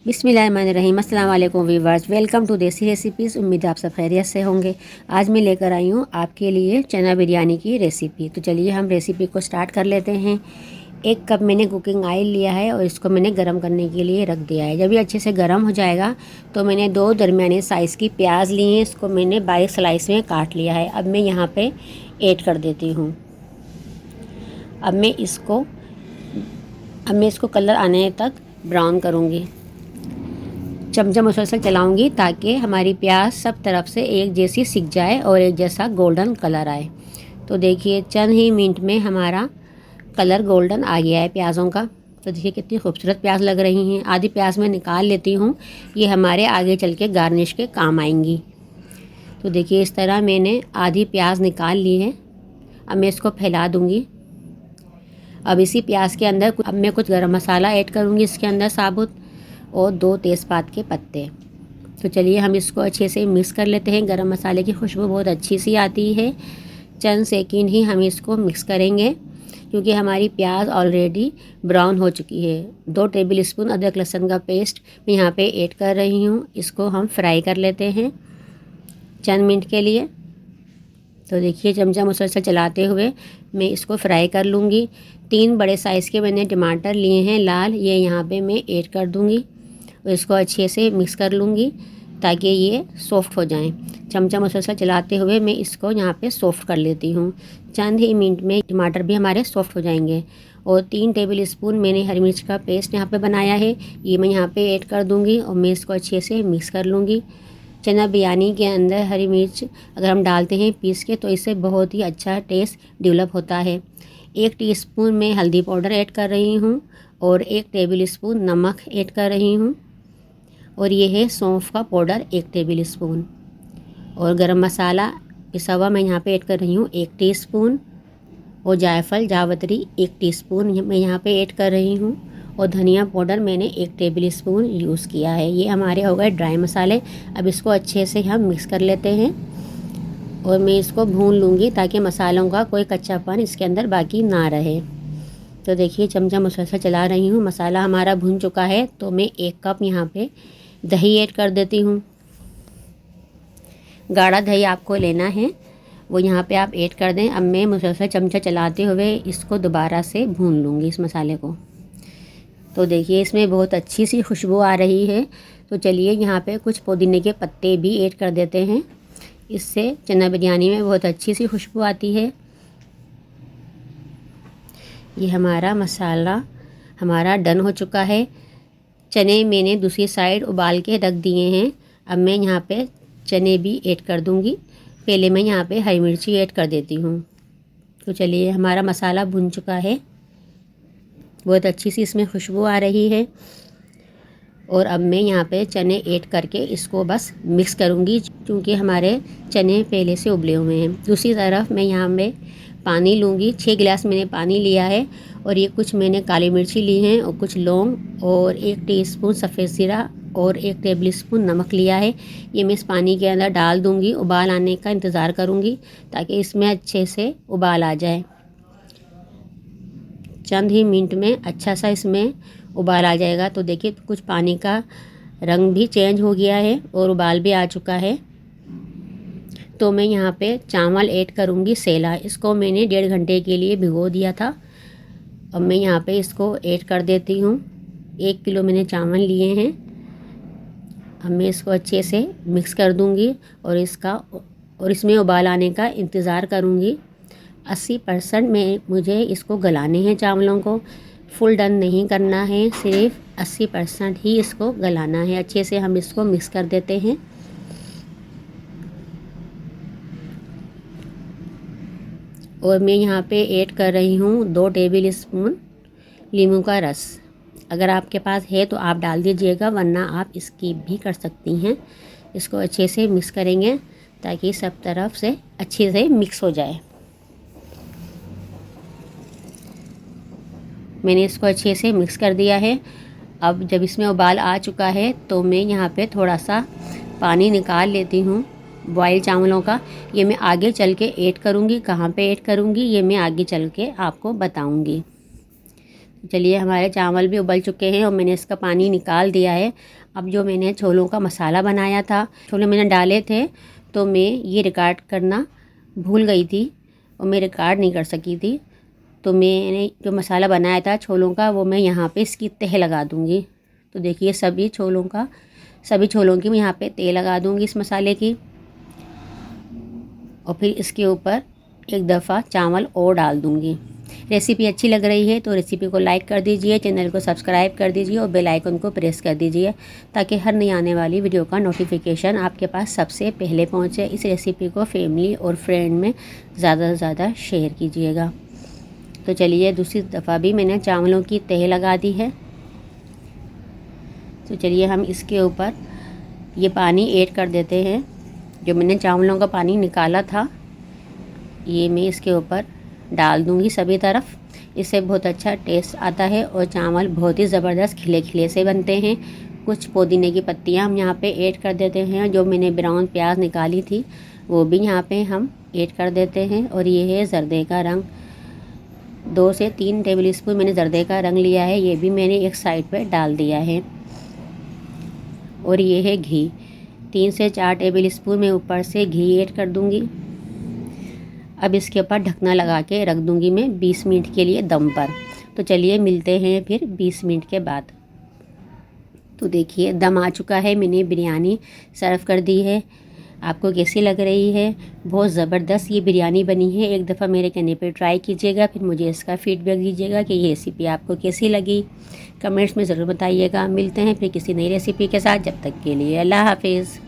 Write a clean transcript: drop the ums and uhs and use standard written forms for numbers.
बिस्मिल्लाहिर्रहमानिर्रहीम। अस्सलाम वालेकुम वीवर्स, वेलकम टू देसी रेसिपीज़। उम्मीद है आप सब खैरियत से होंगे। आज मैं लेकर आई हूँ आपके लिए चना बिरयानी की रेसिपी। तो चलिए हम रेसिपी को स्टार्ट कर लेते हैं। 1 कप मैंने कुकिंग ऑयल लिया है और इसको मैंने गर्म करने के लिए रख दिया है। जब ये अच्छे से गर्म हो जाएगा तो मैंने 2 दरमियाने साइज़ की प्याज ली हैं, इसको मैंने 22 स्लाइस में काट लिया है। अब मैं यहाँ पर ऐड कर देती हूँ। अब मैं इसको कलर आने तक ब्राउन करूँगी। चमचा मुसलसल चलाऊंगी ताकि हमारी प्याज सब तरफ से एक जैसी सिक जाए और एक जैसा गोल्डन कलर आए। तो देखिए चंद ही मिनट में हमारा कलर गोल्डन आ गया है प्याज़ों का। तो देखिए कितनी खूबसूरत प्याज लग रही हैं। आधी प्याज मैं निकाल लेती हूँ, ये हमारे आगे चल के गार्निश के काम आएंगी। तो देखिए इस तरह मैंने आधी प्याज निकाल ली है। अब मैं इसको फैला दूँगी। अब इसी प्याज के अंदर अब मैं कुछ गरम मसाला ऐड करूँगी इसके अंदर साबुत, और 2 तेज़पात के पत्ते। तो चलिए हम इसको अच्छे से मिक्स कर लेते हैं। गरम मसाले की खुशबू बहुत अच्छी सी आती है। चंद सेकंड ही हम इसको मिक्स करेंगे क्योंकि हमारी प्याज ऑलरेडी ब्राउन हो चुकी है। 2 टेबल स्पून अदरक लहसुन का पेस्ट मैं यहाँ पे ऐड कर रही हूँ। इसको हम फ्राई कर लेते हैं चंद मिनट के लिए। तो देखिए चमचा मुसलसल चलाते हुए मैं इसको फ्राई कर लूँगी। 3 बड़े साइज़ के मैंने टमाटर लिए हैं लाल, ये यहाँ पे मैं ऐड कर दूँगी और इसको अच्छे से मिक्स कर लूँगी ताकि ये सॉफ़्ट हो जाएं। चमचा मुसलसल चलाते हुए मैं इसको यहाँ पे सॉफ़्ट कर लेती हूँ। चंद ही मिनट में टमाटर भी हमारे सॉफ़्ट हो जाएंगे। और 3 टेबल स्पून मैंने हरी मिर्च का पेस्ट यहाँ पे बनाया है, ये मैं यहाँ पे ऐड कर दूँगी और मैं इसको अच्छे से मिक्स कर लूँगी। चना बिरयानी के अंदर हरी मिर्च अगर हम डालते हैं पीस के तो इससे बहुत ही अच्छा टेस्ट डेवलप होता है। 1 टीस्पून मैं हल्दी पाउडर ऐड कर रही हूँ और 1 टेबल स्पून नमक ऐड कर रही हूँ। और ये है सौंफ का पाउडर 1 टेबल स्पून। और गरम मसाला पिसा हुआ मैं यहाँ पे ऐड कर रही हूँ 1 टीस्पून। और जायफल जावित्री 1 टीस्पून मैं यहाँ पे ऐड कर रही हूँ। और धनिया पाउडर मैंने 1 टेबल स्पून यूज़ किया है। ये हमारे हो गए ड्राई मसाले। अब इसको अच्छे से हम मिक्स कर लेते हैं और मैं इसको भून लूँगी ताकि मसालों का कोई कच्चापन इसके अंदर बाकी ना रहे। तो देखिए चमचा मुसलसल चला रही हूँ। मसाला हमारा भून चुका है तो मैं 1 कप यहाँ पे दही ऐड कर देती हूँ। गाढ़ा दही आपको लेना है, वो यहाँ पे आप ऐड कर दें। अब मैं मुसलसल चमचा चलाते हुए इसको दोबारा से भून लूँगी इस मसाले को। तो देखिए इसमें बहुत अच्छी सी खुशबू आ रही है। तो चलिए यहाँ पे कुछ पुदीने के पत्ते भी ऐड कर देते हैं, इससे चना बिरयानी में बहुत अच्छी सी खुशबू आती है। ये हमारा मसाला हमारा डन हो चुका है। चने मैंने दूसरी साइड उबाल के रख दिए हैं। अब मैं यहाँ पे चने भी ऐड कर दूँगी। पहले मैं यहाँ पे हरी मिर्ची ऐड कर देती हूँ। तो चलिए हमारा मसाला भुन चुका है, बहुत अच्छी सी इसमें खुशबू आ रही है। और अब मैं यहाँ पे चने ऐड करके इसको बस मिक्स करूँगी क्योंकि हमारे चने पहले से उबले हुए हैं। दूसरी तरफ मैं यहाँ में पानी लूँगी। 6 गिलास मैंने पानी लिया है और ये कुछ मैंने काली मिर्ची ली हैं और कुछ लौंग और 1 टीस्पून सफ़ेद ज़ीरा और 1 टेबल स्पून नमक लिया है। ये मैं इस पानी के अंदर डाल दूँगी। उबाल आने का इंतज़ार करूँगी ताकि इसमें अच्छे से उबाल आ जाए। चंद ही मिनट में अच्छा सा इसमें उबाल आ जाएगा। तो देखिए कुछ पानी का रंग भी चेंज हो गया है और उबाल भी आ चुका है। तो मैं यहाँ पे चावल ऐड करूँगी सेला। इसको मैंने 1.5 घंटे के लिए भिगो दिया था। अब मैं यहाँ पे इसको ऐड कर देती हूँ। 1 किलो मैंने चावल लिए हैं। अब मैं इसको अच्छे से मिक्स कर दूँगी और इसमें उबाल आने का इंतज़ार करूँगी। 80% में मुझे इसको गलाने हैं चावलों को, फुल डन नहीं करना है, सिर्फ 80% ही इसको गलाना है। अच्छे से हम इसको मिक्स कर देते हैं। और मैं यहाँ पे ऐड कर रही हूँ 2 टेबल स्पून नींबू का रस। अगर आपके पास है तो आप डाल दीजिएगा, वरना आप स्किप भी कर सकती हैं। इसको अच्छे से मिक्स करेंगे ताकि सब तरफ से अच्छे से मिक्स हो जाए। मैंने इसको अच्छे से मिक्स कर दिया है। अब जब इसमें उबाल आ चुका है तो मैं यहाँ पे थोड़ा सा पानी निकाल लेती हूँ बॉयल चावलों का। ये मैं आगे चल के ऐड करूँगी। कहाँ पे ऐड करूँगी ये मैं आगे चल के आपको बताऊँगी। चलिए हमारे चावल भी उबल चुके हैं और मैंने इसका पानी निकाल दिया है। अब जो मैंने छोलों का मसाला बनाया था, छोले मैंने डाले थे, तो मैं ये रिकॉर्ड करना भूल गई थी और मैं रिकॉर्ड नहीं कर सकी थी। तो मैंने जो मसाला बनाया था छोलों का, वो मैं यहाँ पे इसकी तह लगा दूँगी। तो देखिए सभी छोलों की मैं यहाँ पे तह लगा दूँगी इस मसाले की। और फिर इसके ऊपर एक दफ़ा चावल और डाल दूँगी। रेसिपी अच्छी लग रही है तो रेसिपी को लाइक कर दीजिए, चैनल को सब्सक्राइब कर दीजिए और बेल आइकन को प्रेस कर दीजिए ताकि हर नई आने वाली वीडियो का नोटिफिकेशन आपके पास सबसे पहले पहुंचे। इस रेसिपी को फैमिली और फ्रेंड में ज़्यादा से ज़्यादा शेयर कीजिएगा। तो चलिए दूसरी दफ़ा भी मैंने चावलों की तह लगा दी है। तो चलिए हम इसके ऊपर ये पानी ऐड कर देते हैं। जो मैंने चावलों का पानी निकाला था, ये मैं इसके ऊपर डाल दूंगी सभी तरफ। इससे बहुत अच्छा टेस्ट आता है और चावल बहुत ही ज़बरदस्त खिले खिले से बनते हैं। कुछ पुदीने की पत्तियां हम यहाँ पे ऐड कर देते हैं। जो मैंने ब्राउन प्याज निकाली थी वो भी यहाँ पे हम ऐड कर देते हैं। और ये है जर्दे का रंग, 2 से 3 टेबल स्पून मैंने जर्दे का रंग लिया है, ये भी मैंने एक साइड पर डाल दिया है। और ये है घी, 3 से 4 टेबल स्पून मैं ऊपर से घी ऐड कर दूँगी। अब इसके ऊपर ढकना लगा के रख दूँगी मैं 20 मिनट के लिए दम पर। तो चलिए मिलते हैं फिर 20 मिनट के बाद। तो देखिए दम आ चुका है, मैंने बिरयानी सर्व कर दी है। आपको कैसी लग रही है? बहुत ज़बरदस्त ये बिरयानी बनी है। एक दफ़ा मेरे कहने पे ट्राई कीजिएगा, फिर मुझे इसका फीडबैक दीजिएगा कि ये रेसिपी आपको कैसी लगी। कमेंट्स में ज़रूर बताइएगा। मिलते हैं फिर किसी नई रेसिपी के साथ, जब तक के लिए अल्लाह हाफिज़।